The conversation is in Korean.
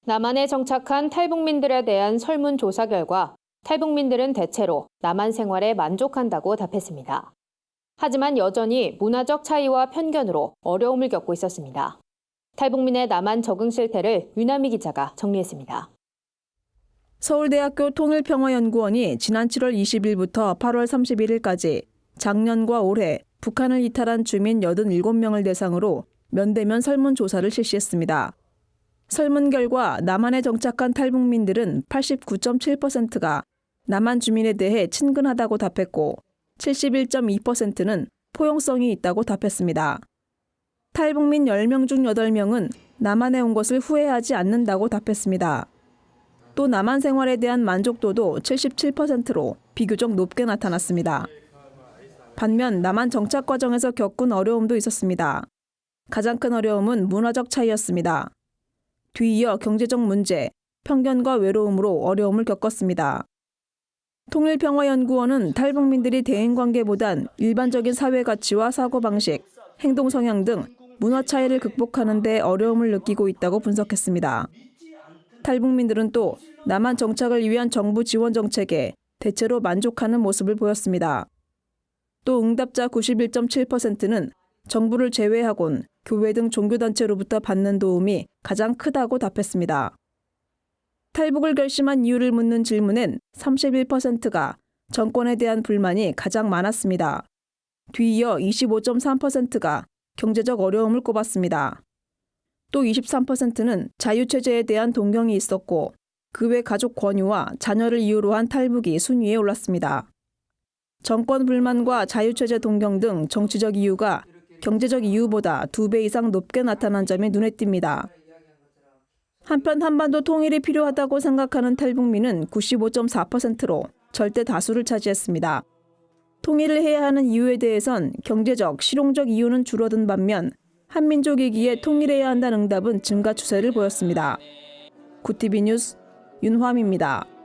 남한에 정착한 탈북민들에 대한 설문조사 결과 탈북민들은 대체로 남한 생활에 만족한다고 답했습니다. 하지만 여전히 문화적 차이와 편견으로 어려움을 겪고 있었습니다. 탈북민의 남한 적응 실태를 유남희 기자가 정리했습니다. 서울대학교 통일평화연구원이 지난 7월 20일부터 8월 31일까지 작년과 올해 북한을 이탈한 주민 87명을 대상으로 면대면 설문조사를 실시했습니다. 설문 결과 남한에 정착한 탈북민들은 89.7%가 남한 주민에 대해 친근하다고 답했고 71.2%는 포용성이 있다고 답했습니다. 탈북민 10명 중 8명은 남한에 온 것을 후회하지 않는다고 답했습니다. 또 남한 생활에 대한 만족도도 77%로 비교적 높게 나타났습니다. 반면 남한 정착 과정에서 겪은 어려움도 있었습니다. 가장 큰 어려움은 문화적 차이였습니다. 뒤이어 경제적 문제, 편견과 외로움으로 어려움을 겪었습니다. 통일평화연구원은 탈북민들이 대인관계보단 일반적인 사회 가치와 사고방식, 행동 성향 등 문화 차이를 극복하는 데 어려움을 느끼고 있다고 분석했습니다. 탈북민들은 또 남한 정착을 위한 정부 지원 정책에 대체로 만족하는 모습을 보였습니다. 또 응답자 91.7%는 정부를 제외하곤 교회 등 종교단체로부터 받는 도움이 가장 크다고 답했습니다. 탈북을 결심한 이유를 묻는 질문엔 31%가 정권에 대한 불만이 가장 많았습니다. 뒤이어 25.3%가 경제적 어려움을 꼽았습니다. 또 23%는 자유체제에 대한 동경이 있었고 그 외 가족 권유와 자녀를 이유로 한 탈북이 순위에 올랐습니다. 정권 불만과 자유체제 동경 등 정치적 이유가 경제적 이유보다 2배 이상 높게 나타난 점이 눈에 띕니다. 한편 한반도 통일이 필요하다고 생각하는 탈북민은 95.4%로 절대 다수를 차지했습니다. 통일을 해야 하는 이유에 대해선 경제적, 실용적 이유는 줄어든 반면 한민족이기에 통일해야 한다는 응답은 증가 추세를 보였습니다. 구티비 뉴스 윤화미입니다.